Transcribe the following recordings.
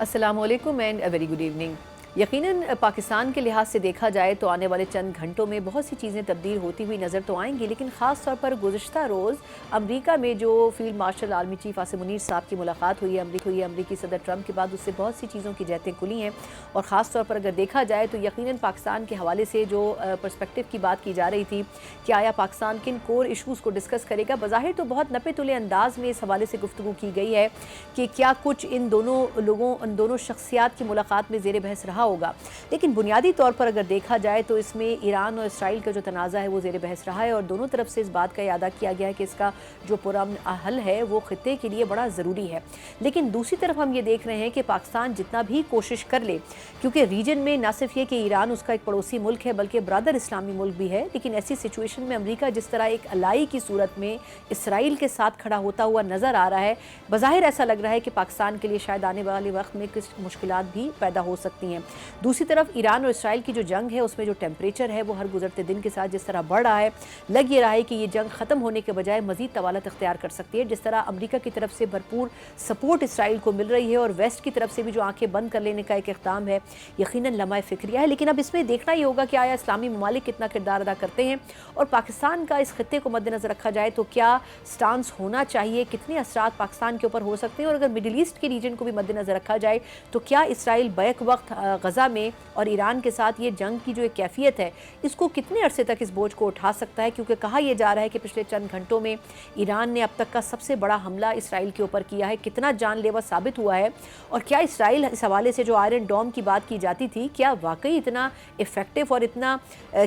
السلام علیکم and very good evening. یقیناً پاکستان کے لحاظ سے دیکھا جائے تو آنے والے چند گھنٹوں میں بہت سی چیزیں تبدیل ہوتی ہوئی نظر تو آئیں گی، لیکن خاص طور پر گزشتہ روز امریکہ میں جو field marshal army chief Asim Munir صاحب کی ملاقات ہوئی ہے امریکی صدر ٹرمپ کے بعد، اس سے بہت سی چیزوں کی جہتیں کھلی ہیں، اور خاص طور پر اگر دیکھا جائے تو یقیناً پاکستان کے حوالے سے جو پرسپیکٹیو کی بات کی جا رہی تھی کہ آیا پاکستان کن کور ایشوز کو ڈسکس کرے گا، بظاہر تو بہت نپے تلے انداز میں اس حوالے سے گفتگو کی گئی ہے کہ کیا کچھ ان دونوں شخصیات کی ملاقات میں زیر بحث رہا ہوگا، لیکن بنیادی طور پر اگر دیکھا جائے تو اس میں ایران اور اسرائیل کا جو تنازع ہے وہ زیر بحث رہا ہے، اور دونوں طرف سے اس بات کا اعادہ کیا گیا ہے کہ اس کا جو پرامن حل ہے وہ خطے کے لیے بڑا ضروری ہے۔ لیکن دوسری طرف ہم یہ دیکھ رہے ہیں کہ پاکستان جتنا بھی کوشش کر لے، کیونکہ ریجن میں نہ صرف یہ کہ ایران اس کا ایک پڑوسی ملک ہے بلکہ برادر اسلامی ملک بھی ہے، لیکن ایسی سچویشن میں امریکہ جس طرح ایک الائی کی صورت میں اسرائیل کے ساتھ کھڑا ہوتا ہوا نظر آ رہا ہے، بظاہر ایسا لگ رہا ہے کہ پاکستان کے لیے شاید آنے والے وقت میں کچھ مشکلات بھی پیدا ہو سکتی ہیں۔ دوسری طرف ایران اور اسرائیل کی جو جنگ ہے اس میں جو ٹیمپریچر ہے وہ ہر گزرتے دن کے ساتھ جس طرح بڑھ رہا ہے، لگ یہ رہا ہے کہ یہ جنگ ختم ہونے کے بجائے مزید طوالت اختیار کر سکتی ہے، جس طرح امریکہ کی طرف سے بھرپور سپورٹ اسرائیل کو مل رہی ہے اور ویسٹ کی طرف سے بھی جو آنکھیں بند کر لینے کا ایک اقدام ہے یقیناً لمحہ فکریہ ہے، لیکن اب اس میں دیکھنا ہی ہوگا کہ آیا اسلامی ممالک کتنا کردار ادا کرتے ہیں، اور پاکستان کا اس خطے کو مد نظر رکھا جائے تو کیا سٹانس ہونا چاہیے، کتنے اثرات پاکستان کے اوپر ہو سکتے ہیں، اور اگر مڈل ایسٹ کے ریجن کو بھی مد نظر رکھا جائے تو کیا اسرائیل بیک وقت غزہ میں اور ایران کے ساتھ یہ جنگ کی جو ایک کیفیت ہے اس کو کتنے عرصے تک اس بوجھ کو اٹھا سکتا ہے، کیونکہ کہا یہ جا رہا ہے کہ پچھلے چند گھنٹوں میں ایران نے اب تک کا سب سے بڑا حملہ اسرائیل کے اوپر کیا ہے، کتنا جان لیوا ثابت ہوا ہے، اور کیا اسرائیل اس حوالے سے جو آئرن ڈوم کی بات کی جاتی تھی کیا واقعی اتنا افیکٹو اور اتنا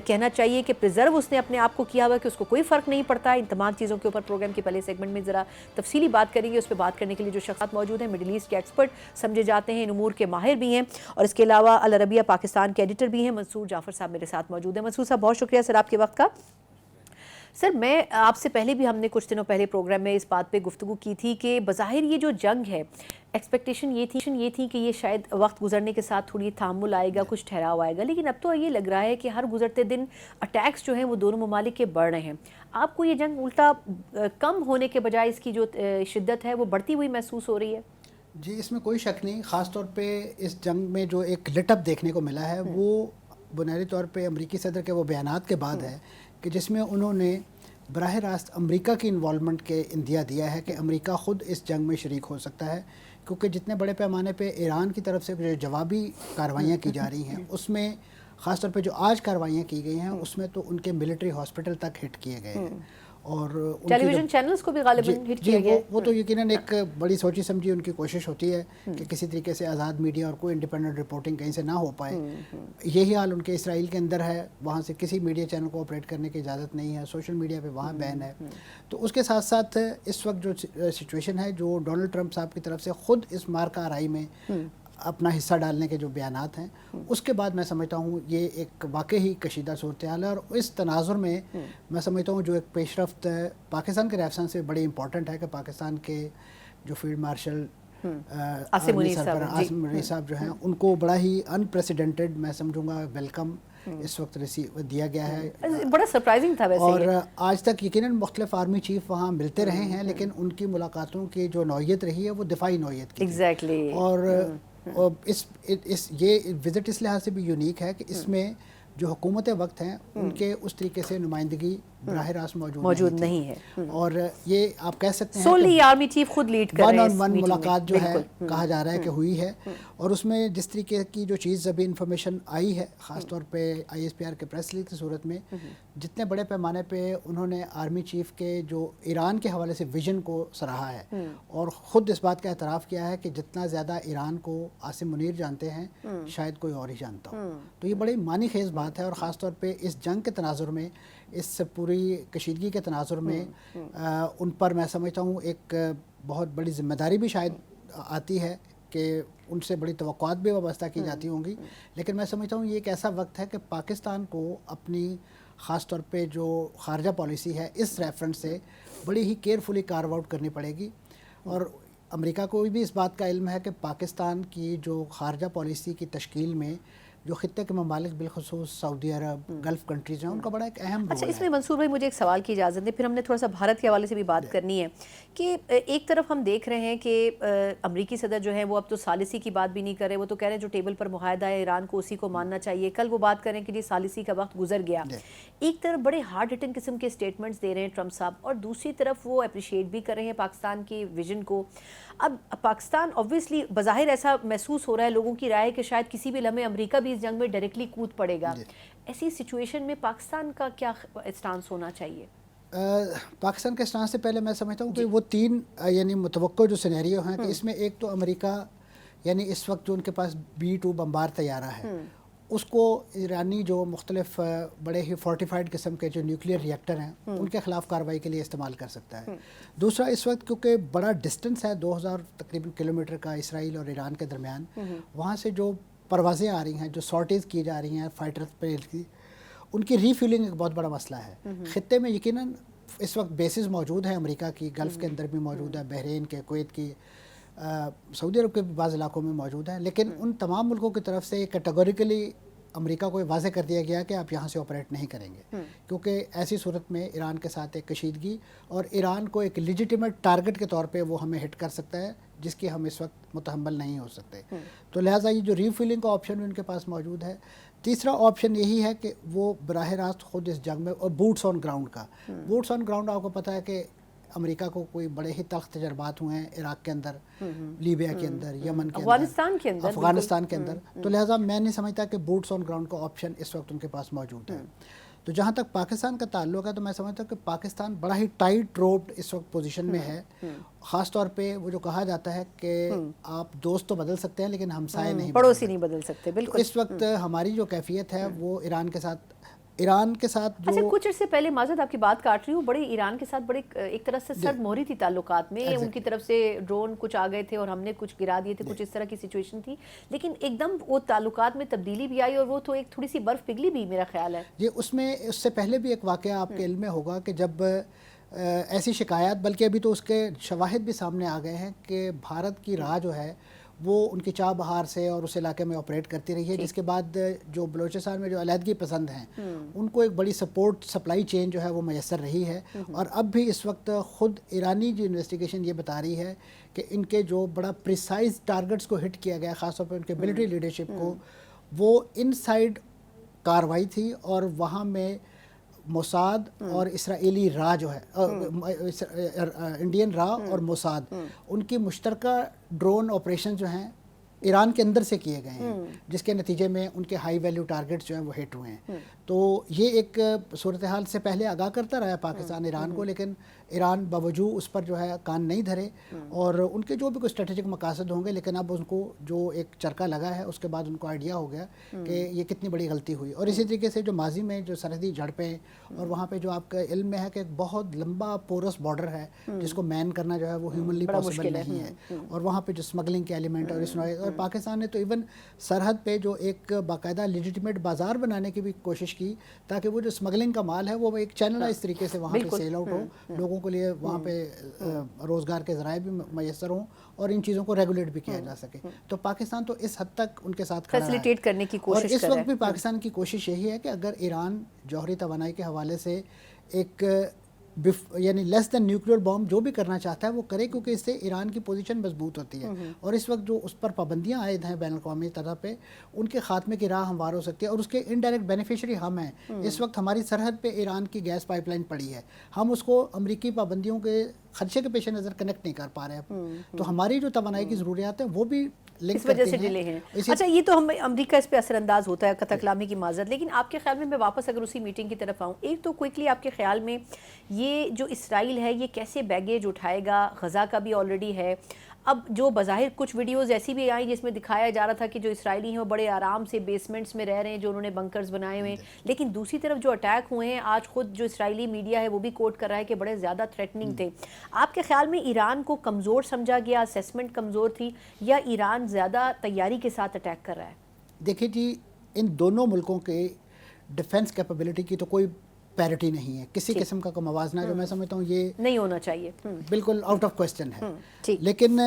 کہنا چاہیے کہ پریزرو اس نے اپنے آپ کو کیا ہوا کہ اس کو کوئی فرق نہیں پڑتا ہے۔ ان تمام چیزوں کے اوپر پروگرام کے پہلے سیگمنٹ میں ذرا تفصیلی بات کریں گے، اس پہ بات کرنے کے لیے جو شخصیات موجود ہیں مڈل ایسٹ کے ایکسپرٹ سمجھے جاتے ہیں، ان امور کے ماہر بھی ہیں، اور اس کے علاوہ العربیہ پاکستان کے ایڈیٹر بھی ہیں، منصور جعفر صاحب میرے ساتھ موجود ہیں۔ منصور صاحب بہت شکریہ سر آپ کے وقت کا۔ سر میں آپ سے پہلے بھی ہم نے کچھ دنوں پہلے پروگرام میں اس بات پہ گفتگو کی تھی کہ بظاہر یہ جو جنگ ہے ایکسپیکٹیشن یہ تھی کہ یہ شاید وقت گزرنے کے ساتھ تھوڑی تعامل آئے گا، کچھ ٹھہراؤ آئے گا، لیکن اب تو یہ لگ رہا ہے کہ ہر گزرتے دن اٹیکس جو ہیں وہ دونوں ممالک کے بڑھ رہے ہیں۔ آپ کو یہ جنگ الٹا کم ہونے کے بجائے اس کی جو شدت ہے وہ بڑھتی ہوئی محسوس ہو رہی ہے؟ جی اس میں کوئی شک نہیں، خاص طور پہ اس جنگ میں جو ایک لٹ اپ دیکھنے کو ملا ہے وہ بنیادی طور پہ امریکی صدر کے وہ بیانات کے بعد ہے کہ جس میں انہوں نے براہ راست امریکہ کی انوالومنٹ کے اندیا دیا ہے کہ امریکہ خود اس جنگ میں شریک ہو سکتا ہے، کیونکہ جتنے بڑے پیمانے پہ ایران کی طرف سے جو جوابی کارروائیاں کی جا رہی ہیں اس میں خاص طور پہ جو آج کارروائیاں کی گئی ہیں اس میں تو ان کے ملٹری ہاسپٹل تک ہٹ کیے گئے ہیں، اور ٹیلی ویژن چینلز کو بھی غالباً ہٹ کیا گیا ہے۔ وہ تو یقیناً ایک بڑی سوچی سمجھی ان کی کوشش ہوتی ہے کہ کسی طریقے سے آزاد میڈیا اور کوئی انڈیپینڈنٹ رپورٹنگ کہیں سے نہ ہو پائے۔ یہی حال ان کے اسرائیل کے اندر ہے، وہاں سے کسی میڈیا چینل کو آپریٹ کرنے کی اجازت نہیں ہے، سوشل میڈیا پہ وہاں بین ہے۔ تو اس کے ساتھ ساتھ اس وقت جو سچویشن ہے جو ڈونلڈ ٹرمپ صاحب کی طرف سے خود اس مارکہ آرائی میں اپنا حصہ ڈالنے کے جو بیانات ہیں اس کے بعد میں سمجھتا ہوں یہ ایک واقعی کشیدہ صورتحال ہے، اور اس تناظر میں میں سمجھتا ہوں جو ایک پیش رفت پاکستان کے ریفرنس سے بڑی امپورٹنٹ ہے کہ پاکستان کے جو فیلڈ مارشل عاصم منیر صاحب جو ہیں ان کو بڑا ہی انپریسیڈنٹڈ میں سمجھوں گا ویلکم اس وقت دیا گیا ہے، بڑا سرپرائزنگ تھا ویسے، اور آج تک یقیناً مختلف آرمی چیف وہاں ملتے رہے ہیں لیکن ان کی ملاقاتوں کی جو نوعیت رہی ہے وہ دفاعی نوعیت کی ایگزیکٹلی، اور یہ وزٹ اس لحاظ سے بھی یونیک ہے کہ اس میں جو حکومت وقت ہیں ان کے اس طریقے سے نمائندگی براہ راست موجود نہیں ہے، اور یہ آپ کہہ سکتے ہیں سولی آرمی چیف خود لیڈ کر رہے ہیں، ون آن ون ملاقات جو ہے کہا جا رہا ہے کہ ہوئی ہے، اور اس میں جس طریقے کی جو چیز ابھی انفارمیشن آئی ہے خاص طور پہ آئی ایس پی آر کے پریس ریلیز کی صورت میں جتنے بڑے پیمانے پہ انہوں نے آرمی چیف کے جو ایران کے حوالے سے ویژن کو سراہا ہے اور خود اس بات کا اعتراف کیا ہے کہ جتنا زیادہ ایران کو عاصم منیر جانتے ہیں شاید کوئی اور ہی جانتا ہو، تو یہ بڑی معنی خیز بات ہے، اور خاص طور پہ اس جنگ کے تناظر میں اس پوری کشیدگی کے تناظر میں ان پر میں سمجھتا ہوں ایک بہت بڑی ذمہ داری بھی شاید آتی ہے کہ ان سے بڑی توقعات بھی وابستہ کی جاتی ہوں گی، لیکن میں سمجھتا ہوں یہ ایک ایسا وقت ہے کہ پاکستان کو اپنی خاص طور پہ جو خارجہ پالیسی ہے اس ریفرنس سے بڑی ہی کیئرفلی کارو آؤٹ کرنی پڑے گی، اور امریکہ کو بھی اس بات کا علم ہے کہ پاکستان کی جو خارجہ پالیسی کی تشکیل میں جو خطے کے ممالک بالخصوص سعودی عرب گلف کنٹریز ہیں ان کا بڑا ایک اہم رول ہے. اچھا اس میں منصور بھائی مجھے ایک سوال کی اجازت دیں, پھر ہم نے تھوڑا سا بھارت کے حوالے سے بھی بات کرنی ہے کہ ایک طرف ہم دیکھ رہے ہیں کہ امریکی صدر جو ہیں وہ اب تو ثالثی کی بات بھی نہیں کر رہے, وہ تو کہہ رہے ہیں جو ٹیبل پر معاہدہ ہے ایران کو اسی کو ماننا چاہیے. کل وہ بات کریں کہ جی ثالثی کا وقت گزر گیا. ایک طرف بڑے ہارڈ ہٹنگ قسم کے سٹیٹمنٹس دے رہے ہیں ٹرمپ صاحب, اور دوسری طرف وہ اپریشیٹ بھی کر رہے ہیں پاکستان کی ویژن کو. اب پاکستان obviously بظاہر ایسا محسوس ہو رہا ہے لوگوں کی رائے کہ شاید کسی بھی لمحے امریکہ بھی اس جنگ میں ڈائریکٹلی کود پڑے گا. ایسی سچویشن میں پاکستان کا کیا اسٹانس ہونا چاہیے؟ پاکستان کے اسٹانس سے پہلے میں سمجھتا ہوں کہ وہ تین یعنی متوقع جو سینیریو ہیں کہ اس میں ایک تو امریکہ یعنی اس وقت جو ان کے پاس B-2 بمبار طیارہ ہے اس کو ایرانی جو مختلف بڑے ہی فورٹیفائڈ قسم کے جو نیوکلیئر ری ایکٹر ہیں ان کے خلاف کارروائی کے لیے استعمال کر سکتا ہے. دوسرا اس وقت کیونکہ بڑا ڈسٹنس ہے 2000 تقریباً کلومیٹر کا اسرائیل اور ایران کے درمیان, وہاں سے جو پروازیں آ رہی ہیں, جو سارٹیز کی جا رہی ہیں فائٹر پلین کی, ان کی ری فیولنگ ایک بہت بڑا مسئلہ ہے. خطے میں یقیناً اس وقت بیسز موجود ہیں امریکہ کی, گلف کے اندر بھی موجود ہے, بحرین کے, کویت کی, سعودی عرب کے بھی بعض علاقوں میں موجود ہے, لیکن ان تمام ملکوں کی طرف سے کیٹیگوریکلی امریکہ کو واضح کر دیا گیا کہ آپ یہاں سے آپریٹ نہیں کریں گے, کیونکہ ایسی صورت میں ایران کے ساتھ ایک کشیدگی اور ایران کو ایک لیجیٹیمیٹ ٹارگٹ کے طور پہ وہ ہمیں ہٹ کر سکتا ہے جس کی ہم اس وقت متحمل نہیں ہو سکتے. تو لہٰذا یہ جو ری فیلنگ کا آپشن ان کے پاس موجود ہے. تیسرا آپشن یہی ہے کہ وہ براہ راست خود اس جنگ میں, اور بوٹس آن گراؤنڈ کا, بوٹس آن گراؤنڈ آپ کو پتہ ہے کہ امریکہ کو کوئی بڑے ہی تلخ تجربات ہوئے ہیں عراق کے اندر, لیبیا کے اندر, یمن کے اندر, افغانستان کے اندر. تو لہٰذا میں نہیں سمجھتا کہ بوٹس آن گراؤنڈ کا آپشن اس وقت ان کے پاس موجود ہے. تو جہاں تک پاکستان کا تعلق ہے تو میں سمجھتا ہوں کہ پاکستان بڑا ہی ٹائٹ روپڈ اس وقت پوزیشن میں ہے, خاص طور پہ وہ جو کہا جاتا ہے کہ آپ دوست تو بدل سکتے ہیں لیکن ہمسائے نہیں, پڑوسی نہیں بدل سکتے. بالکل اس وقت ہماری جو کیفیت ہے وہ ایران کے ساتھ جو اچھا کچھ عرصے پہلے معذرت آپ کی بات کاٹ رہی ہوں, بڑے ایران کے ساتھ بڑے ایک طرح سے سرد مہری تھی تعلقات میں, ان کی طرف سے ڈرون کچھ آ گئے تھے اور ہم نے کچھ گرا دیے تھے, کچھ اس طرح کی سچویشن تھی, لیکن ایک دم وہ تعلقات میں تبدیلی بھی آئی اور وہ تو ایک تھوڑی سی برف پگھلی بھی میرا خیال ہے. جی اس میں اس سے پہلے بھی ایک واقعہ آپ کے علم میں ہوگا کہ جب ایسی شکایات, بلکہ ابھی تو اس کے شواہد بھی سامنے آ گئے ہیں کہ بھارت کی راہ جو ہے وہ ان کی چاہ بہار سے اور اس علاقے میں آپریٹ کرتی رہی ہے, جس کے بعد جو بلوچستان میں جو علیحدگی پسند ہیں ان کو ایک بڑی سپورٹ سپلائی چین جو ہے وہ میسر رہی ہے. اور اب بھی اس وقت خود ایرانی جو انویسٹیگیشن یہ بتا رہی ہے کہ ان کے جو بڑا پریسائز ٹارگٹس کو ہٹ کیا گیا, خاص طور پہ ان کے ملٹری لیڈرشپ کو, وہ ان سائڈ کاروائی تھی اور وہاں میں موساد اور اسرائیلی را جو ہے, انڈین را اور موساد, ان کی مشترکہ ڈرون آپریشن جو ہیں ایران کے اندر سے کیے گئے ہیں, جس کے نتیجے میں ان کے ہائی ویلیو ٹارگٹس جو ہیں وہ ہٹ ہوئے ہیں. تو یہ ایک صورتحال سے پہلے آگاہ کرتا رہا ہے پاکستان ایران کو, لیکن ایران باوجود اس پر جو ہے کان نہیں دھرے, اور ان کے جو بھی کوئی اسٹریٹجک مقاصد ہوں گے, لیکن اب ان کو جو ایک چرکا لگا ہے اس کے بعد ان کو آئیڈیا ہو گیا کہ یہ کتنی بڑی غلطی ہوئی. اور اسی طریقے سے جو ماضی میں جو سرحدی جھڑپیں, اور وہاں پہ جو آپ کا علم میں ہے کہ ایک بہت لمبا پورس بارڈر ہے جس کو مین کرنا جو ہے وہ ہیومنلی پاسبل نہیں ہے, اور وہاں پہ جو اسمگلنگ کے ایلیمنٹ اور اس اور پاکستان نے تو ایون سرحد پہ جو ایک باقاعدہ لیجیٹیمیٹ بازار بنانے کی بھی کوشش کی تاکہ وہ جو اسمگلنگ کا مال ہے وہ ایک چینلائز طریقے سے وہاں پہ سیل آؤٹ ہو, لوگوں کے لیے وہاں پہ روزگار کے ذرائع بھی میسر ہوں اور ان چیزوں کو ریگولیٹ بھی کیا جا سکے. تو پاکستان تو اس حد تک ان کے ساتھ کھڑا ہے, فیسیلیٹیٹ کرنے کی کوشش اور اس وقت بھی پاکستان کی کوشش یہی ہے کہ اگر ایران جوہری توانائی کے حوالے سے ایک یعنی لیس دین نیوکلیئر بام جو بھی کرنا چاہتا ہے وہ کرے, کیونکہ اس سے ایران کی پوزیشن مضبوط ہوتی ہے, اور اس وقت جو اس پر پابندیاں عائد ہیں بین الاقوامی سطح پہ, ان کے خاتمے کی راہ ہموار ہو سکتی ہے, اور اس کے انڈائریکٹ بینیفیشری ہم ہیں. اس وقت ہماری سرحد پہ ایران کی گیس پائپ لائن پڑی ہے, ہم اس کو امریکی پابندیوں کے خدشے کے پیش نظر کنیکٹ نہیں کر پا رہے ہیں, تو ہماری جو توانائی کی ضروریات ہیں وہ بھی اس وجہ سے ڈیلے ہیں. اچھا یہ تو ہم امریکہ اس پہ اثر انداز ہوتا ہے, قطع کلامی کی معذرت, لیکن آپ کے خیال میں واپس اگر اسی میٹنگ کی طرف آؤں, ایک تو کوئکلی آپ کے خیال میں یہ جو اسرائیل ہے یہ کیسے بیگیج اٹھائے گا؟ غزہ کا بھی آلریڈی ہے, اب جو بظاہر کچھ ویڈیوز ایسی بھی آئیں جس میں دکھایا جا رہا تھا کہ جو اسرائیلی ہیں وہ بڑے آرام سے بیسمنٹس میں رہ رہے ہیں, جو انہوں نے بنکرز بنائے ہوئے ہیں, لیکن دوسری طرف جو اٹیک ہوئے ہیں آج خود جو اسرائیلی میڈیا ہے وہ بھی کوٹ کر رہا ہے کہ بڑے زیادہ تھریٹننگ تھے. آپ کے خیال میں ایران کو کمزور سمجھا گیا, اسیسمنٹ کمزور تھی, یا ایران زیادہ تیاری کے ساتھ اٹیک کر رہا ہے؟ دیکھیں جی, ان دونوں ملکوں کے ڈیفنس کیپیبلٹی کی تو کوئی پیرٹی نہیں ہے, کسی قسم کا موازنہ جو میں سمجھتا ہوں یہ نہیں ہونا چاہیے, بالکل آؤٹ آف کوسچن ہے. لیکن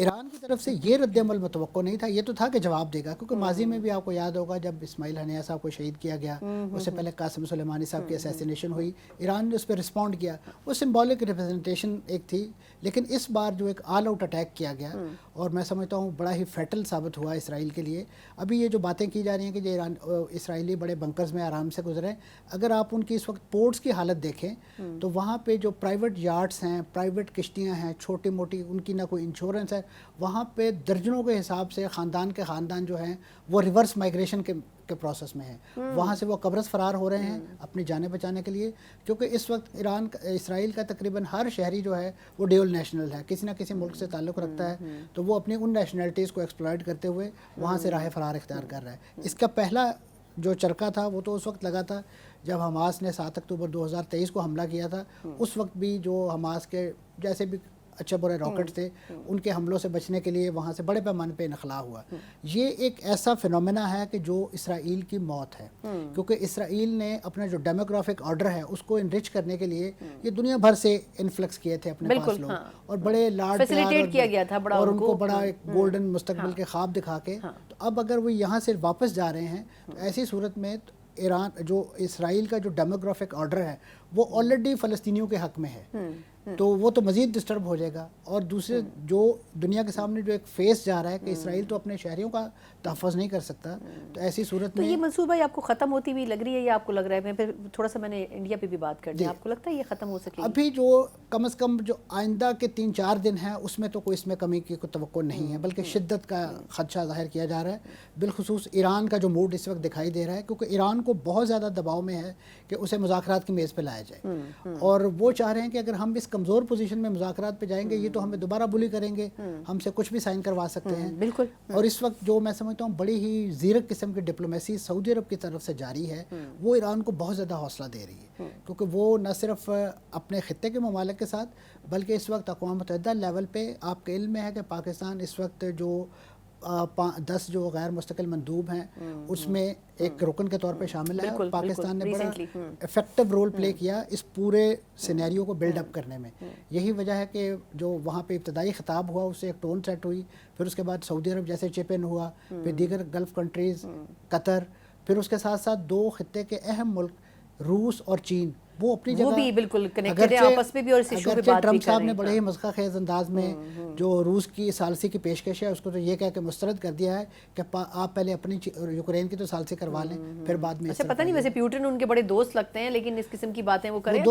ایران کی طرف سے یہ رد عمل متوقع نہیں تھا. یہ تو تھا کہ جواب دے گا, کیونکہ ماضی میں بھی آپ کو یاد ہوگا جب اسماعیل ہنیہ صاحب کو شہید کیا گیا, اس سے پہلے قاسم سلیمانی صاحب کی اسیسینیشن ہوئی, ایران نے اس پہ رسپونڈ کیا. وہ سمبولک ریپرزنٹیشن ایک تھی, لیکن اس بار جو ایک آل آؤٹ اٹیک کیا گیا اور میں سمجھتا ہوں بڑا ہی فیٹل ثابت ہوا اسرائیل کے لیے. ابھی یہ جو باتیں کی جا رہی ہیں کہ جو اسرائیلی بڑے بنکرز میں آرام سے گزرے, اگر آپ ان کی اس وقت پورٹس کی حالت دیکھیں تو وہاں پہ جو پرائیویٹ یارڈس ہیں, پرائیویٹ کشتیاں ہیں چھوٹی موٹی, ان کی نہ کوئی انشورنس ہے, وہاں پہ درجنوں کے حساب سے خاندان کے خاندان جو ہیں وہ ریورس مائگریشن کے پروسیس میں ہیں. وہاں سے وہ قبرص فرار ہو رہے ہیں اپنی جانیں بچانے کے لیے, کیونکہ اس وقت اسرائیل کا تقریباً ہر شہری جو ہے وہ ڈیول نیشنل ہے, کسی نہ کسی ملک سے تعلق رکھتا ہے, تو وہ اپنی ان نیشنلٹیز کو ایکسپلائٹ کرتے ہوئے وہاں سے راہ فرار اختیار کر رہا ہے. اس کا پہلا جو چرکا تھا وہ تو اس وقت لگا تھا جب حماس نے 7 اکتوبر 2023 کو حملہ کیا تھا. اس وقت بھی جو حماس کے جیسے بھی اچھے برے راکٹ تھے, ان کے حملوں سے بچنے کے لیے وہاں سے بڑے پیمانے پہ انخلا ہوا. یہ ایک ایسا فنومینا ہے کہ جو اسرائیل کی موت ہے, کیونکہ اسرائیل نے اپنا جو ڈیموگرافک آرڈر ہے اس کو انرچ کرنے کے لیے یہ دنیا بھر سے انفلکس کیے تھے اپنے پاس لوگ, اور بڑے لاڈ پیار اور ان کو بڑا ایک گولڈن مستقبل کے خواب دکھا کے. تو اب اگر وہ یہاں سے واپس جا رہے ہیں تو ایسی صورت میں ایران جو اسرائیل کا جو ڈیموگرافک آرڈر ہے وہ آلریڈی فلسطینیوں کے حق میں ہے, تو وہ تو مزید ڈسٹرب ہو جائے گا. اور دوسرے جو دنیا کے سامنے جو ایک فیس جا رہا ہے کہ اسرائیل تو اپنے شہریوں کا تحفظ نہیں کر سکتا, تو ایسی صورت میں یہ منصوبہ آپ کو ختم ہوتی ہوئی لگ رہی ہے یا آپ کو لگ رہا ہے, میں پھر تھوڑا سا میں نے انڈیا پہ بھی بات کر دی, آپ کو لگتا ہے یہ ختم ہو سکے؟ ابھی جو کم از کم جو آئندہ کے 3-4 دن ہیں اس میں تو کوئی اس میں کمی کی کوئی توقع نہیں ہے, بلکہ شدت کا خدشہ ظاہر کیا جا رہا ہے. بالخصوص ایران کا جو موڈ اس وقت دکھائی دے رہا ہے, کیونکہ ایران کو بہت زیادہ دباؤ میں ہے کہ اسے مذاکرات کی میز پہ لایا جائے, اور وہ چاہ رہے ہیں کہ اگر ہم اس کمزور پوزیشن میں مذاکرات پہ جائیں گے یہ تو ہمیں دوبارہ بلی کریں گے, ہم سے کچھ بھی سائن کروا سکتے ہیں. بالکل. اور اس وقت جو میں سمجھتا ہوں بڑی ہی زیرک قسم کی ڈپلومیسی سعودی عرب کی طرف سے جاری ہے, وہ ایران کو بہت زیادہ حوصلہ دے رہی ہے, کیونکہ وہ نہ صرف اپنے خطے کے ممالک کے ساتھ بلکہ اس وقت اقوام متحدہ لیول پہ آپ کے علم میں ہے کہ پاکستان اس وقت جو 10 جو غیر مستقل مندوب ہیں اس میں ایک رکن کے طور پہ شامل ہے, اور پاکستان نے بڑا افیکٹو رول پلے کیا اس پورے سینیریو کو بلڈ اپ کرنے میں. یہی وجہ ہے کہ جو وہاں پہ ابتدائی خطاب ہوا اس سے ایک ٹون سیٹ ہوئی, پھر اس کے بعد سعودی عرب جیسے چپ ان ہوا, پھر دیگر گلف کنٹریز, قطر, پھر اس کے ساتھ ساتھ 2 خطے کے اہم ملک روس اور چین, وہ اپنی جگہ بھی بالکل کنیکٹڈ ہیں آپس میں بھی, اور اس ایشو پہ بات بھی ٹرمپ صاحب نے بڑے ہی مذاق خیز انداز میں جو روس کی ثالثی کی پیشکش ہے اس کو تو یہ کہہ کے مسترد کر دیا ہے کہ آپ پہلے اپنی یوکرین کی تو ثالثی کروا لیں پھر بعد میں. اچھا پتہ نہیں ویسے پیوٹن ان کے بڑے دوست لگتے ہیں, لیکن اس قسم کی باتیں وہ کریں.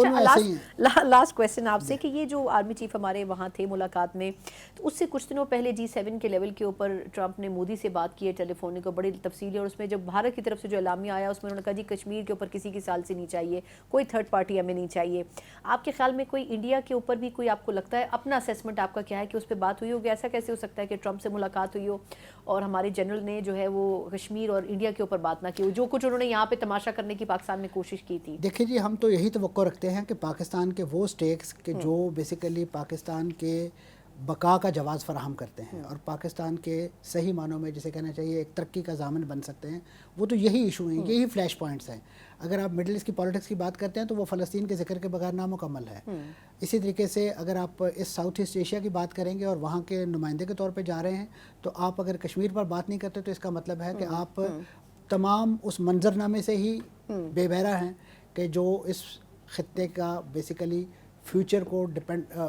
لاسٹ کویسچن آپ سے کہ یہ جو آرمی چیف ہمارے وہاں تھے ملاقات میں, تو اس سے کچھ دنوں پہلے G7 کے لیول کے اوپر ٹرمپ نے مودی سے بات کی ہے ٹیلی فونک کو بڑی تفصیلی, اور اس میں جب بھارت کی طرف سے جو اعلامیہ آیا اس میں انہوں نے کہا جی کشمیر کے اوپر کسی کی ثالثی نہیں چاہیے, کوئی تھرڈ پارٹی ہمیں نہیں چاہیے. آپ کے خیال میں کوئی انڈیا کے اوپر بھی کوئی آپ کو لگتا ہے, اپنا اسیسمنٹ آپ کا کیا ہے کہ اس پہ بات ہوئی ہوگی؟ ایسا کیسے ہو سکتا ہے کہ ٹرمپ سے ملاقات ہوئی ہو اور ہمارے جنرل نے جو ہے وہ کشمیر اور انڈیا کے اوپر بات نہ کی ہو, جو کچھ انہوں نے یہاں پہ تماشا کرنے کی پاکستان میں کوشش کی تھی؟ دیکھیں جی, ہم تو یہی توقع رکھتے ہیں کہ پاکستان کے وہ سٹیٹس کہ جو بیسیکلی پاکستان کے بقا کا جواز فراہم کرتے ہیں اور پاکستان کے صحیح معنوں میں جسے کہنا چاہیے ایک ترقی کا ضامن بن سکتے ہیں, وہ تو یہی ایشو ہیں, یہی فلیش پوائنٹس ہیں. اگر آپ مڈل ایسٹ کی پالیٹکس کی بات کرتے ہیں تو وہ فلسطین کے ذکر کے بغیر نامکمل ہے. اسی طریقے سے اگر آپ اس ساؤتھ ایسٹ ایشیا کی بات کریں گے اور وہاں کے نمائندے کے طور پہ جا رہے ہیں, تو آپ اگر کشمیر پر بات نہیں کرتے تو اس کا مطلب ہے کہ آپ تمام اس منظرنامے سے ہی بے بہرا ہیں کہ جو اس خطے کا بیسیکلی فیوچر کو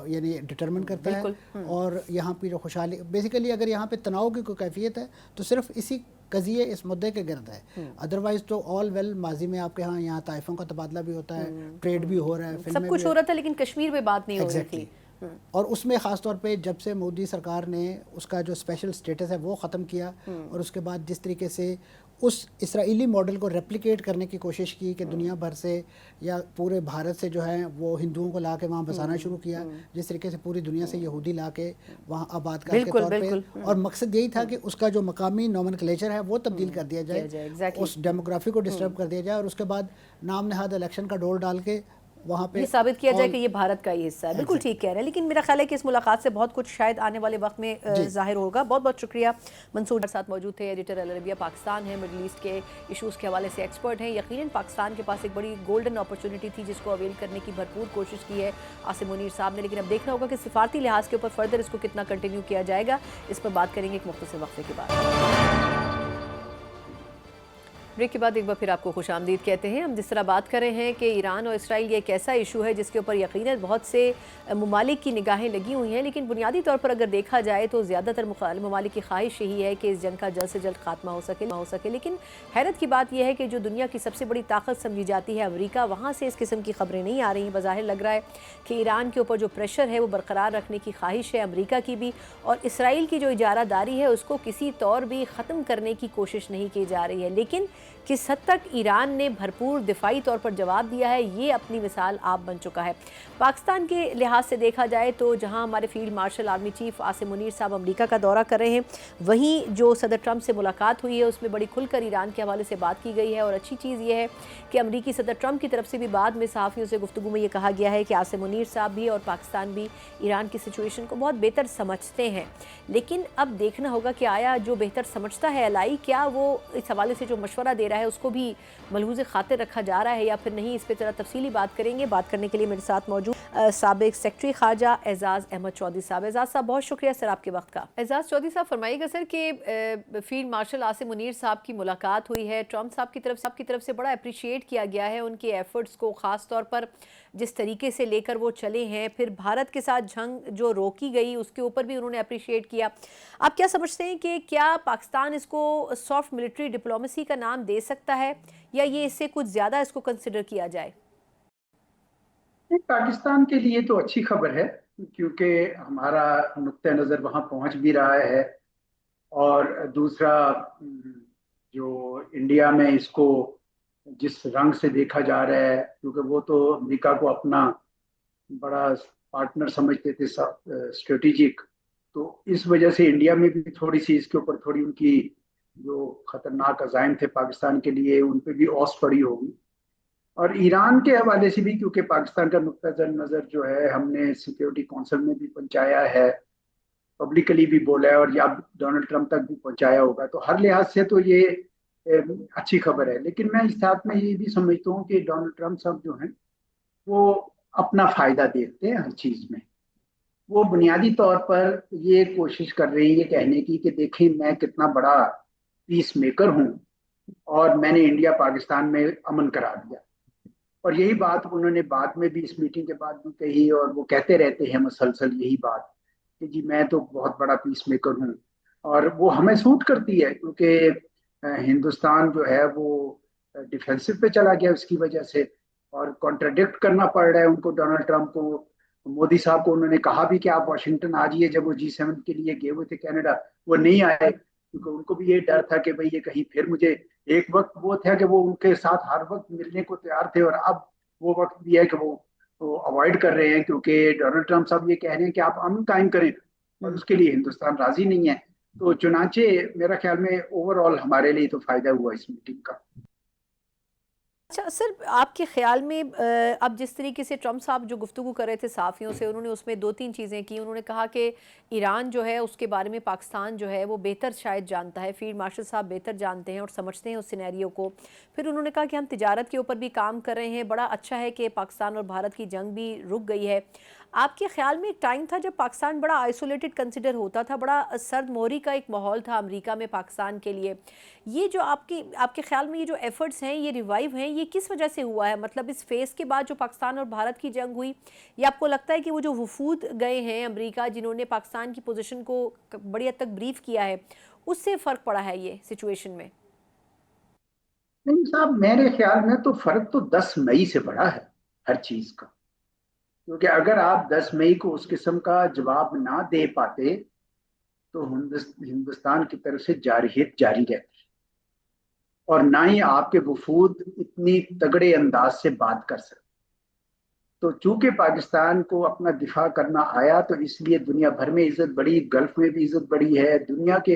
یعنی ڈٹرمن کرتا ہے. اور یہاں پہ جو خوشحالی بیسیکلی اگر یہاں پہ تناؤ کی کوئی کیفیت ہے تو صرف اسی قضیے اس مدعے کے گرد ہے, ادروائز تو آل ویل. ماضی میں آپ کے ہاں یہاں طائفوں کا تبادلہ بھی ہوتا ہے, ٹریڈ بھی ہو رہا ہے, سب کچھ ہو رہا تھا, لیکن کشمیر پہ بات نہیں ہو رہی تھی. اور اس میں خاص طور پہ جب سے مودی سرکار نے اس کا جو اسپیشل سٹیٹس ہے وہ ختم کیا, اور اس کے بعد جس طریقے سے اس اسرائیلی ماڈل کو ریپلیکیٹ کرنے کی کوشش کی کہ دنیا بھر سے یا پورے بھارت سے جو ہیں وہ ہندوؤں کو لا کے وہاں بسانا شروع کیا, جس طریقے سے پوری دنیا سے یہودی لا کے وہاں آباد کار کے طور پہ, اور مقصد یہی تھا کہ اس کا جو مقامی نومنکلیچر ہے وہ تبدیل کر دیا جائے, اس ڈیموگرافی کو ڈسٹرب کر دیا جائے, اور اس کے بعد نام نہاد الیکشن کا ڈور ڈال کے وہاں پہ یہ ثابت کیا جائے کہ یہ بھارت کا ہی حصہ ہے. بالکل ٹھیک کہہ رہے ہیں، لیکن میرا خیال ہے کہ اس ملاقات سے بہت کچھ شاید آنے والے وقت میں ظاہر ہوگا. بہت بہت شکریہ. منصور ساتھ موجود تھے، ایڈیٹر العربیہ پاکستان ہیں، مڈل ایسٹ کے ایشوز کے حوالے سے ایکسپرٹ ہیں. یقیناً پاکستان کے پاس ایک بڑی گولڈن اپرچونٹی تھی جس کو اویل کرنے کی بھرپور کوشش کی ہے عاصم منیر صاحب نے، لیکن اب دیکھنا ہوگا کہ سفارتی لحاظ کے اوپر فردر اس کو کتنا کنٹینیو کیا جائے گا. اس پر بات کریں گے ایک مختصر وقفے کے بعد. بریک کے بعد ایک بار پھر آپ کو خوش آمدید کہتے ہیں. ہم جس طرح بات کر رہے ہیں کہ ایران اور اسرائیل یہ ایک ایسا ایشو ہے جس کے اوپر یقیناً بہت سے ممالک کی نگاہیں لگی ہوئی ہیں، لیکن بنیادی طور پر اگر دیکھا جائے تو زیادہ تر ممالک کی خواہش یہی ہے کہ اس جنگ کا جلد سے جلد خاتمہ ہو سکے. لیکن حیرت کی بات یہ ہے کہ جو دنیا کی سب سے بڑی طاقت سمجھی جاتی ہے امریکہ، وہاں سے اس قسم کی خبریں نہیں آ رہی ہیں. بظاہر لگ رہا ہے کہ ایران کے اوپر جو پریشر ہے وہ برقرار رکھنے کی خواہش ہے امریکہ کی بھی، اور اسرائیل کی جو اجارہ داری ہے اس کو کسی طور بھی ختم کرنے کی کوشش نہیں کی جا رہی ہے. لیکن کس حد تک ایران نے بھرپور دفاعی طور پر جواب دیا ہے، یہ اپنی مثال آپ بن چکا ہے. پاکستان کے لحاظ سے دیکھا جائے تو جہاں ہمارے field marshal army chief Asim Munir صاحب امریکہ کا دورہ کر رہے ہیں، وہیں جو صدر ٹرمپ سے ملاقات ہوئی ہے اس میں بڑی کھل کر ایران کے حوالے سے بات کی گئی ہے. اور اچھی چیز یہ ہے کہ امریکی صدر ٹرمپ کی طرف سے بھی بعد میں صحافیوں سے گفتگو میں یہ کہا گیا ہے کہ عاصم منیر صاحب بھی اور پاکستان بھی ایران کی سچویشن کو بہت بہتر سمجھتے ہیں. لیکن اب دیکھنا ہوگا کہ آیا جو بہتر سمجھتا ہے الائی، کیا وہ اس حوالے سے جو مشورہ دے رہا ہے اس کو بھی ملحوظ خاطر رکھا جا رہا ہے یا پھر نہیں. اس پہ ذرا تفصیلی بات کریں گے. بات کرنے کے لیے میرے ساتھ موجود سابق سیکرٹری خارجہ اعزاز احمد چودھری صاحب. اعزاز صاحب بہت شکریہ سر آپ کے وقت کا. اعزاز چودھری صاحب فرمائیے گا سر کہ فیلڈ مارشل عاصم منیر صاحب کی ملاقات ہوئی ہے، ٹرمپ صاحب کی طرف سے بڑا اپریشیٹ کیا گیا ہے ان کے ایفرٹس کو، خاص طور پر جس طریقے سے لے کر وہ چلے ہیں. پھر بھارت کے ساتھ جنگ جو روکی گئی اس کے اوپر بھی انہوں نے اپریشیٹ کیا. آپ کیا سمجھتے ہیں کہ کیا پاکستان اس کو سافٹ ملٹری ڈپلومیسی کا نام دے سکتا ہے یا یہ اس سے کچھ زیادہ اس کو کنسیڈر کیا جائے؟ پاکستان کے لیے تو اچھی خبر ہے کیونکہ ہمارا نقطہ نظر وہاں پہنچ بھی رہا ہے، اور دوسرا جو انڈیا میں اس کو جس رنگ سے دیکھا جا رہا ہے، کیونکہ وہ تو امریکہ کو اپنا بڑا پارٹنر سمجھتے تھے اسٹریٹجک، تو اس وجہ سے انڈیا میں بھی تھوڑی سی اس کے اوپر تھوڑی ان کی جو خطرناک عزائم تھے پاکستان کے لیے ان پہ بھی اوس پڑی ہوگی. اور ایران کے حوالے سے بھی کیونکہ پاکستان کا نقطہ نظر جو ہے ہم نے سیکیورٹی کونسل میں بھی پہنچایا ہے، پبلکلی بھی بولا ہے، اور یا ڈونلڈ ٹرمپ تک بھی پہنچایا ہوگا، تو ہر لحاظ سے تو یہ اچھی خبر ہے. لیکن میں اس ساتھ میں یہ بھی سمجھتا ہوں کہ ڈونلڈ ٹرمپ صاحب جو ہیں وہ اپنا فائدہ دیکھتے ہیں ہر چیز میں. وہ بنیادی طور پر یہ کوشش کر رہی ہے کہنے کی کہ دیکھیں میں کتنا بڑا پیس میکر ہوں اور میں نے انڈیا پاکستان میں امن کرا دیا. اور یہی بات انہوں نے بعد میں بھی اس میٹنگ کے بعد بھی کہی، اور وہ کہتے رہتے ہیں مسلسل یہی بات کہ جی میں تو بہت بڑا پیس میکر ہوں. اور وہ ہمیں سوٹ کرتی ہے کیونکہ ہندوستان جو ہے وہ ڈیفینسو پہ چلا گیا اس کی وجہ سے، اور کانٹراڈکٹ کرنا پڑ رہا ہے ان کو ڈونلڈ ٹرمپ کو. مودی صاحب کو انہوں نے کہا بھی کہ آپ واشنگٹن آ جائیے، جب وہ G7 کے لیے گئے ہوئے تھے کینیڈا وہ نہیں آئے کیونکہ ان کو بھی یہ ڈر تھا کہ بھئی یہ کہیں پھر مجھے، ایک وقت وہ تھا کہ وہ ان کے ساتھ ہر وقت ملنے کو تیار تھے، اور اب وہ وقت بھی ہے کہ وہ اوائڈ کر رہے ہیں کیونکہ ڈونلڈ ٹرمپ صاحب یہ کہہ رہے ہیں کہ آپ امن قائم کریں، اور اس کے لیے ہندوستان راضی نہیں ہے. تو چنانچہ میرا خیال میں اوور آل ہمارے لیے تو فائدہ ہوا اس میٹنگ کا. اچھا سر، آپ کے خیال میں اب جس طریقے سے ٹرمپ صاحب جو گفتگو کر رہے تھے صحافیوں سے، انہوں نے اس میں دو تین چیزیں کی. انہوں نے کہا کہ ایران جو ہے اس کے بارے میں پاکستان جو ہے وہ بہتر شاید جانتا ہے، فیلڈ مارشل صاحب بہتر جانتے ہیں اور سمجھتے ہیں اس سینیریو کو. پھر انہوں نے کہا کہ ہم تجارت کے اوپر بھی کام کر رہے ہیں، بڑا اچھا ہے کہ پاکستان اور بھارت کی جنگ بھی رک گئی ہے. آپ کے خیال میں ایک ٹائم تھا جب پاکستان بڑا آئسولیٹڈ کنسیڈر ہوتا تھا، بڑا سرد موری کا ایک ماحول تھا امریکہ میں پاکستان کے لیے. یہ جو آپ کے خیال میں یہ جو ایفرٹس ہیں، یہ ریوائیو ہیں، یہ کس وجہ سے ہوا ہے؟ مطلب اس فیز کے بعد جو پاکستان اور بھارت کی جنگ ہوئی، یا آپ کو لگتا ہے کہ وہ جو وفود گئے ہیں امریکہ جنہوں نے پاکستان کی پوزیشن کو بڑی حد تک بریف کیا ہے، اس سے فرق پڑا ہے یہ سچویشن میں؟ نہیں صاحب، میرے خیال میں تو فرق تو 10 مئی سے پڑا ہے ہر چیز کا، کیونکہ اگر آپ 10 مئی کو اس قسم کا جواب نہ دے پاتے تو ہندوستان کی طرف سے جارحیت جاری رہتی، اور نہ ہی آپ کے وفود اتنی تگڑے انداز سے بات کر سکتے. تو چونکہ پاکستان کو اپنا دفاع کرنا آیا تو اس لیے دنیا بھر میں عزت بڑھی، گلف میں بھی عزت بڑھی ہے، دنیا کے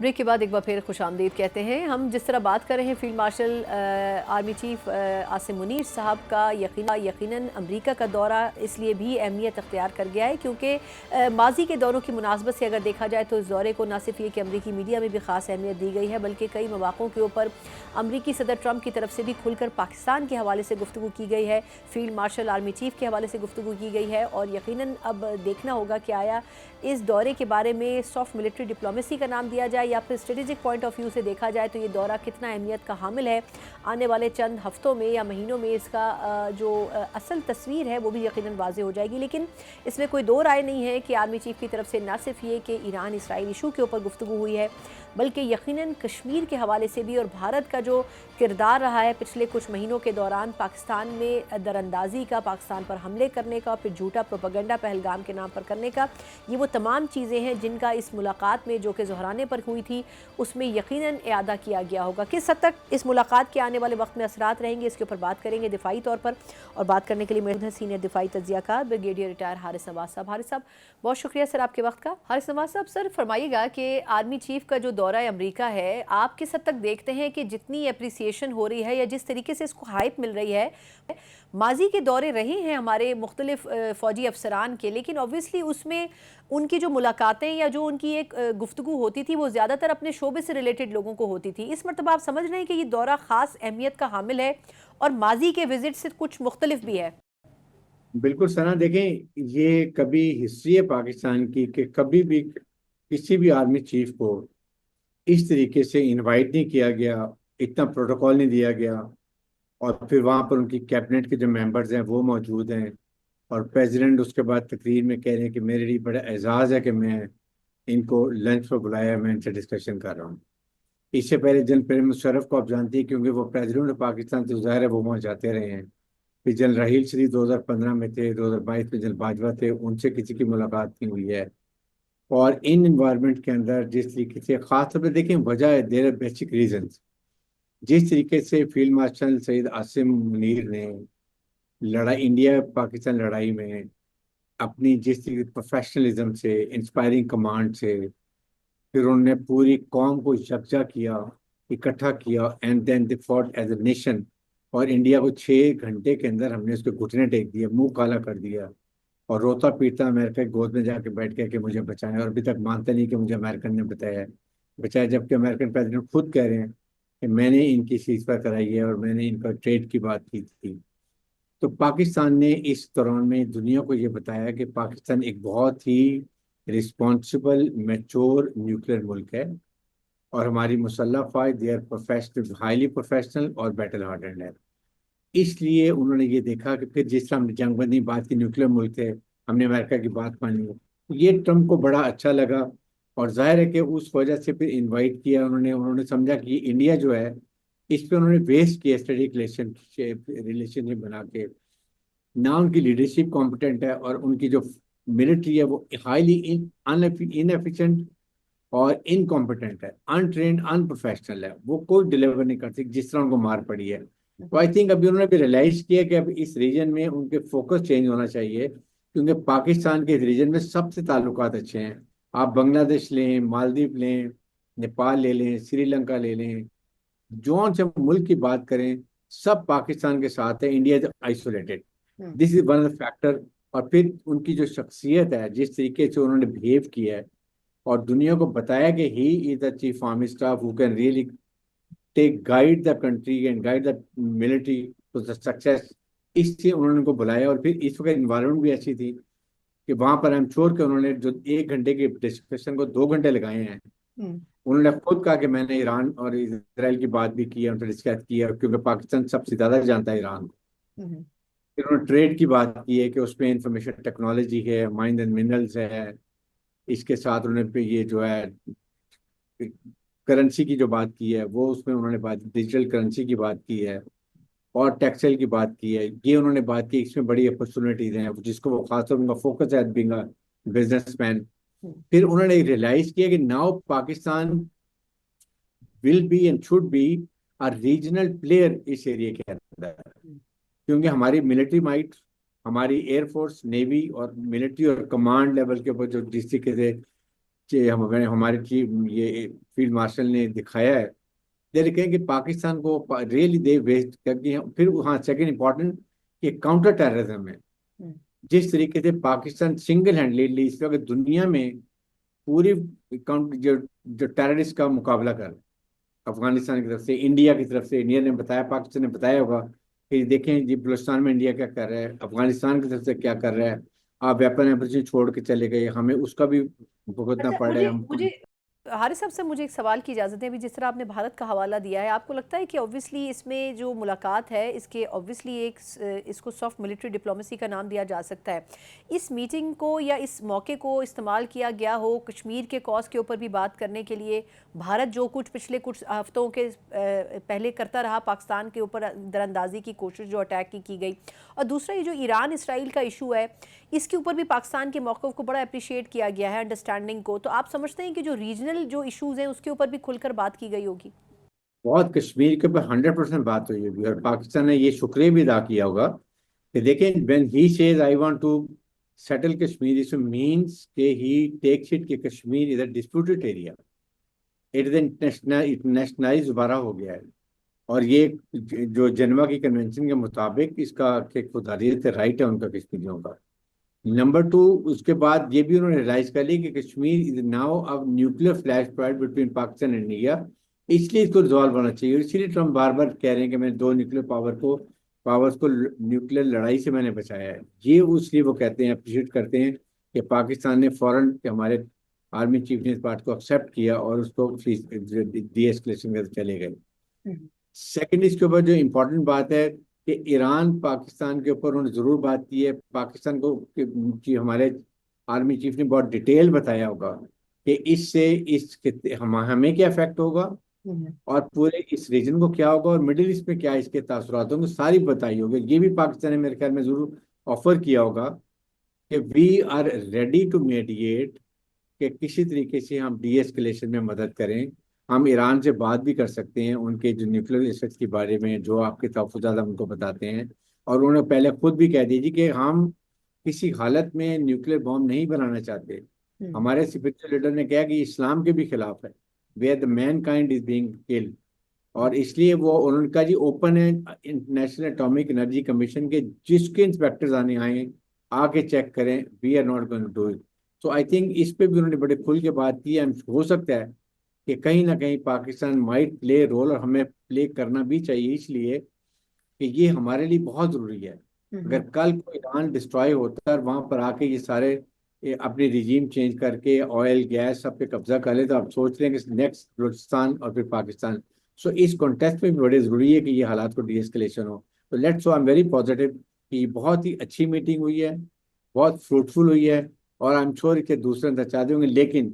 بریک کے بعد ایک بار پھر خوش آمدید کہتے ہیں. ہم جس طرح بات کر رہے ہیں field marshal army chief Asim Munir صاحب کا یقیناً امریکہ کا دورہ اس لیے بھی اہمیت اختیار کر گیا ہے کیونکہ ماضی کے دوروں کی مناسبت سے اگر دیکھا جائے تو اس دورے کو نہ صرف یہ کہ امریکی میڈیا میں بھی خاص اہمیت دی گئی ہے بلکہ کئی مواقعوں کے اوپر امریکی صدر ٹرمپ کی طرف سے بھی کھل کر پاکستان کے حوالے سے گفتگو کی گئی ہے, فیلڈ مارشل آرمی چیف کے حوالے سے گفتگو کی گئی ہے. اور یقیناً اب دیکھنا ہوگا کہ آیا اس دورے کے بارے میں سافٹ ملٹری ڈپلومیسی کا نام دیا جائے یا پھر اسٹریٹجک پوائنٹ آف ویو سے دیکھا جائے تو یہ دورہ کتنا اہمیت کا حامل ہے. آنے والے چند ہفتوں میں یا مہینوں میں اس کا جو اصل تصویر ہے وہ بھی یقیناً واضح ہو جائے گی. لیکن اس میں کوئی دو رائے نہیں ہے کہ آرمی چیف کی طرف سے نہ صرف یہ کہ ایران اسرائیل ایشو کے اوپر گفتگو ہوئی ہے بلکہ یقیناً کشمیر کے حوالے سے بھی اور بھارت کا جو کردار رہا ہے پچھلے کچھ مہینوں کے دوران پاکستان میں دراندازی کا, پاکستان پر حملے کرنے کا, پھر جھوٹا پروپیگنڈا پہلگام کے نام پر کرنے کا, یہ وہ تمام چیزیں ہیں جن کا اس ملاقات میں جو کہ زہرانے پر ہوئی تھی اس میں یقیناً اعادہ کیا گیا ہوگا. کس حد تک اس ملاقات کے آنے والے وقت میں اثرات رہیں گے اس کے اوپر بات کریں گے دفاعی طور پر, اور بات کرنے کے لیے موجود ہیں سینئر دفاعی تجزیہ کار بریگیڈیئر ریٹائر حارث نواز صاحب. حارث صاحب بہت شکریہ سر آپ کے وقت کا. حارث نواز صاحب سر فرمائیے گا کہ آرمی چیف کا جو دورہ امریکہ ہے آپ کس حد تک دیکھتے ہیں کہ جتنی اپریسیشن ہو رہی ہے یا جس طریقے سے اس کو ہائپ مل رہی ہے, ماضی کے دورے رہے ہیں ہمارے مختلف فوجی افسران کے لیکن اوبویسلی اس میں ان کی جو ملاقاتیں یا جو ان کی ایک گفتگو ہوتی تھی وہ زیادہ تر اپنے شعبے سے ریلیٹڈ لوگوں کو ہوتی تھی. اس مرتبہ آپ سمجھ رہے ہیں کہ یہ دورہ خاص اہمیت کا حامل ہے اور ماضی کے وزٹ سے کچھ مختلف بھی ہے؟ بالکل سنا, دیکھیں یہ کبھی ہسٹری ہے پاکستان کی کہ کبھی بھی کسی بھی آرمی چیف کو اس طریقے سے انوائٹ نہیں کیا گیا, اتنا پروٹوکول نہیں دیا گیا, اور پھر وہاں پر ان کی کیبنٹ کے جو ممبرز ہیں وہ موجود ہیں اور پریزیڈنٹ اس کے بعد تقریر میں کہہ رہے ہیں کہ میرے لیے بڑا اعزاز ہے کہ میں ان کو لنچ پر بلایا, میں ان سے ڈسکشن کر رہا ہوں. اس سے پہلے جنرل پرویز مشرف کو آپ جانتے ہیں کیونکہ وہ پریزیڈنٹ پاکستان تو ظاہر ہے وہ وہاں جاتے رہے ہیں. پھر جنرل رحیل شریف 2015 میں تھے, 2022 میں جنرل باجوہ تھے, ان سے کسی کی ملاقات نہیں ہوئی ہے. اور ان انوائرمنٹ کے اندر جس طریقے سے خاص طور پہ دیکھیں وجہ ہے, دیر آر بیسک ریزنس. جس طریقے سے فیلڈ مارشل سید عاصم منیر نے لڑائی انڈیا پاکستان لڑائی میں اپنی جس طریقے پروفیشنلزم سے, انسپائرنگ کمانڈ سے, پھر انہوں نے پوری قوم کو یکجا کیا, اکٹھا کیا, and then they fought as a nation. اور انڈیا کو 6 گھنٹے کے اندر ہم نے اس کے گھٹنے ٹیک دیے, منہ کالا کر دیا, اور روتا پیٹتا امریکہ کی گود میں جا کے بیٹھ گیا کہ مجھے بچائیں, اور ابھی تک مانتا نہیں کہ مجھے امریکن نے بچایا, جبکہ امریکن پریزیڈنٹ خود کہہ رہے ہیں کہ میں نے ان کی سیز پر کرائی ہے اور میں نے ان کا ٹریڈ کی بات کی تھی. تو پاکستان نے اس دوران میں دنیا کو یہ بتایا کہ پاکستان ایک بہت ہی رسپانسبل میچور نیوکلیر ملک ہے, اور ہماری مسلح فوج they are professional, highly professional اور بیٹل ہارڈنڈ ہے. اس لیے انہوں نے یہ دیکھا کہ پھر جس طرح ہم نے جنگ بندی بات کی, نیوکلیر ملک تھے, ہم نے امریکہ کی بات مانی, یہ ٹرمپ کو بڑا اچھا لگا, اور ظاہر ہے کہ اس وجہ سے پھر انوائٹ کیا انہوں نے سمجھا کہ انڈیا جو ہے اس پہ انہوں نے بیس کیا اسٹریٹجک ریلیشن بنا کے. نہ ان کی لیڈرشپ کمپیٹنٹ ہے اور ان کی جو ملٹری ہے وہ ہائیلی انیفیشینٹ اور انکمپیٹنٹ ہے, انٹرینڈ, ان پروفیشنل ہے, وہ کوئی ڈیلیور نہیں کر سکتی جس طرح ان کو مار پڑی ہے. تو آئی تھنک ابھی انہوں نے بھی ریئلائز کیا کہ اب اس ریجن میں ان کے فوکس چینج ہونا چاہیے, کیونکہ پاکستان کے اس ریجن میں سب سے تعلقات اچھے ہیں. آپ بنگلہ دیش لیں, مالدیپ لیں, نیپال لے لیں, سری لنکا لے لیں, جون سے ملک کی بات کریں سب پاکستان کے ساتھ ہے. India is isolated, this is one of the factor. اور پھر ان کی جو شخصیت ہے, جس طریقے سے انہوں نے بہیو کیا ہے اور دنیا کو بتایا کہ he is the chief army staff who can really guide the country and guide the military to the success. اس سے انہوں نے ان کو بلایا, اور پھر اس وقت انوائرمنٹ بھی ایسی تھی کہ وہاں پر ایم شور کہ انہوں نے جو 1 گھنٹے کے ڈسکشن کو 2 گھنٹے لگائے ہیں. انہوں نے خود کہا کہ میں نے ایران اور اسرائیل کی بات بھی کی, ان سے ڈسکس کیا, کیونکہ پاکستان سب سے زیادہ جانتا ہے ایران کو. پھر انہوں نے ٹریڈ کی بات کی ہے کہ اس میں انفارمیشن ٹیکنالوجی ہے, مائنز اینڈ منرلز ہے, اس کے ساتھ انہوں نے یہ جو ہے کرنسی کی جو بات کی ہے وہ اس میں انہوں نے بات ڈیجیٹل کرنسی کی بات کی ہے, اور ٹیکسٹائل کی بات کی ہے. یہ انہوں نے بات کی, اس میں بڑی اپرچونیٹیز ہیں جس کو وہ خاص طور پر ان کا فوکس ہے بینگ اے بزنس مین. پھر انہوں نے ریئلائز کیا کہ now Pakistan will be and should be a regional player اس ایریا کے اندر, کیونکہ ہماری ملٹری مائٹ, ہماری ایئر فورس, نیوی اور ملٹری اور کمانڈ لیول کے اوپر جو جس طریقے سے ہمارے چیف یہ فیلڈ مارشل نے دکھایا ہے، دے کہیں کہ پاکستان کو ریئلی دے ویسٹ کر کے. پھر ہاں سیکنڈ امپورٹنٹ کہ کاؤنٹر ٹیررزم ہے. جس طریقے سے پاکستان سنگل ہینڈلی اس وقت دنیا میں پوری جو ٹیررسٹ کا مقابلہ کر، افغانستان کی طرف سے، انڈیا کی طرف سے، انڈیا نے بتایا، پاکستان نے بتایا ہوگا کہ دیکھیں جی بلوچستان میں انڈیا کیا کر رہا ہے، افغانستان کی طرف سے کیا کر رہا ہے، آپ ویپن ایمبریشن چھوڑ کے چلے گئے، ہمیں اس کا بھی بھگتنا پڑ رہا ہے. ہم مجھے حارث صاحب سے مجھے ایک سوال کی اجازت ہے. ابھی جس طرح آپ نے بھارت کا حوالہ دیا ہے، آپ کو لگتا ہے کہ اوبویسلی اس میں جو ملاقات ہے اس کے اوبویسلی ایک اس کو سافٹ ملٹری ڈپلومیسی کا نام دیا جا سکتا ہے، اس میٹنگ کو یا اس موقع کو استعمال کیا گیا ہو کشمیر کے کاز کے اوپر بھی بات کرنے کے لیے؟ بھارت جو کچھ پچھلے کچھ ہفتوں کے پہلے کرتا رہا پاکستان کے اوپر دراندازی کی کوشش جو اٹیک کی گئی، اور دوسرا یہ جو ایران اسرائیل کا ایشو ہے اس کے اوپر بھی پاکستان کے موقف کو بڑا اپریشیٹ کیا گیا ہے، انڈرسٹینڈنگ کو. تو آپ سمجھتے ہیں کہ جو ریجنل جو ایشوز ہیں اس کے اوپر بھی کھل کر بات کی گئی ہوگی؟ بہت کشمیر کے اوپر 100% بات ہوئی ہوگی، اور پاکستان نے یہ شکریہ بھی ادا کیا ہوگا کہ دیکھیں when he says I want to settle Kashmir, it means کہ he takes it کہ Kashmir is a disputed area. It is internationalized دوبارہ ہو گیا ہے، اور یہ جو جنیوا کی کنونشن کے مطابق اس کا خودارضیت رائٹ ہے ان کا کشمیریوں کا. نمبر 2، اس کے بعد یہ بھی انہوں نے ریلائز کر لی کہ کشمیر از ناؤ اب nuclear flash point between Pakistan and India, اس لیے اس کو ریزالو ہونا چاہیے. اور اسی لیے ٹرمپ بار بار کہہ رہے ہیں کہ میں 2 نیوکلیر پاورز کو نیوکلیر لڑائی سے میں نے بچایا ہے. یہ اس لیے وہ کہتے ہیں، اپریشیٹ کرتے ہیں کہ پاکستان نے فوراً ہمارے آرمی چیف نے اس بات کو ایکسیپٹ کیا اور اس کو ڈی ایسکلیشن کے چلے گئے. سیکنڈ، اس کے اوپر جو امپورٹنٹ بات ہے کہ ایران پاکستان کے اوپر انہوں نے ضرور بات کی ہے. پاکستان کو ہمارے آرمی چیف نے بہت ڈیٹیل بتایا ہوگا کہ اس سے ہمیں کیا افیکٹ ہوگا اور پورے اس ریجن کو کیا ہوگا، اور مڈل ایسٹ میں کیا اس کے تاثرات ہوں گے، ساری بتائی ہوگی. یہ بھی پاکستان نے میرے خیال میں ضرور آفر کیا ہوگا کہ we are ready to mediate, کہ کسی طریقے سے ہم ڈی ایسکلیشن میں مدد کریں. ہم ایران سے بات بھی کر سکتے ہیں ان کے جو نیوکلیر ایسٹس کے بارے میں، جو آپ کے تحفظات ہم کو بتاتے ہیں. اور انہوں نے پہلے خود بھی کہہ دی کہ ہم کسی حالت میں نیوکلیر بام نہیں بنانا چاہتے. ہمارے اسپرچل لیڈر نے کہا کہ اسلام کے بھی خلاف ہے، where the mankind is being killed. اور اس لیے وہ انہوں نے کہا جی اوپن ہے انٹرنیشنل اٹامک انرجی کمیشن کے، جس کے انسپیکٹرز آنے آئیں آ کے چیک کریں، we are not going to do it. تو آئی تھنک اس پہ بھی انہوں نے بڑے کھل کے بات کی ہے. ہو سکتا ہے کہ کہیں نہ کہیں پاکستان مائٹ پلے رول، اور ہمیں پلے کرنا بھی چاہیے، اس لیے کہ یہ ہمارے لیے بہت ضروری ہے. اگر کل کو ایران ڈسٹرائے ہوتا ہے اور وہاں پر آ کے یہ سارے اپنی ریجیم چینج کر کے آئل گیس سب پہ قبضہ کر لے، تو آپ سوچ رہے ہیں کہ نیکسٹ بلوچستان اور پھر پاکستان. سو اس کانٹیکسٹ میں بھی بڑے ضروری ہے کہ یہ حالات کو ڈی ایسکلیشن ہو. تو let's so I am very positive کہ یہ بہت ہی اچھی میٹنگ ہوئی ہے، بہت فروٹفل ہوئی ہے، اور آئی ایم شیور کہ دوسرے اندر چاہتے ہوں گے. لیکن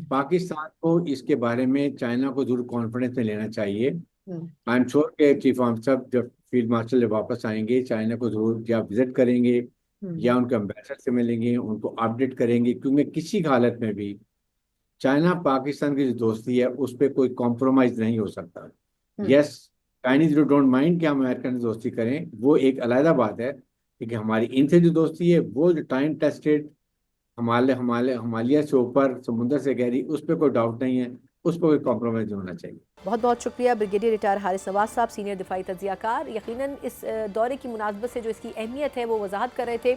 پاکستان کو اس کے بارے میں چائنا کو ضرور کانفیڈنس میں لینا چاہیے. آئی ایم شیور کہ چیف آف صاحب جب فیلڈ مارشل جب واپس آئیں گے چائنا کو ضرور یا وزٹ کریں گے یا ان کے امبیسڈر سے ملیں گے، ان کو اپڈیٹ کریں گے، کیونکہ کسی حالت میں بھی چائنا پاکستان کی جو دوستی ہے اس پہ کوئی کمپرومائز نہیں ہو سکتا. یس چائنیز یو ڈونٹ مائنڈ کہ ہم امریکن سے دوستی کریں، وہ ایک علیحدہ بات ہے، لیکن ہماری ان سے جو دوستی ہے وہ جو ٹائم ٹیسٹڈ ہمالیہ سے اوپر سمندر سے گہری، اس پہ کوئی ڈاؤٹ نہیں ہے، اس پہ کوئی کمپرومائز نہیں ہونا چاہیے. بہت بہت شکریہ بریگیڈیئر ریٹائر حارث نواز صاحب، سینئر دفاعی تجزیہ کار. یقیناً اس دورے کی مناسبت سے جو اس کی اہمیت ہے وہ وضاحت کر رہے تھے.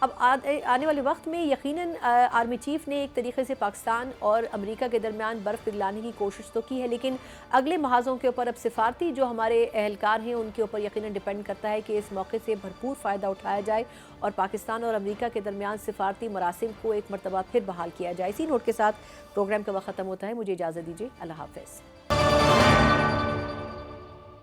اب آنے والے وقت میں یقیناً آرمی چیف نے ایک طریقے سے پاکستان اور امریکہ کے درمیان برف پگھلانے کی کوشش تو کی ہے، لیکن اگلے محاذوں کے اوپر اب سفارتی جو ہمارے اہلکار ہیں ان کے اوپر یقیناً ڈیپینڈ کرتا ہے کہ اس موقع سے بھرپور فائدہ اٹھایا جائے اور پاکستان اور امریکہ کے درمیان سفارتی مراسم کو ایک مرتبہ پھر بحال کیا جائے. اسی نوٹ کے ساتھ پروگرام کا وقت ختم ہوتا ہے. مجھے اجازت دیجیے. اللہ حافظ.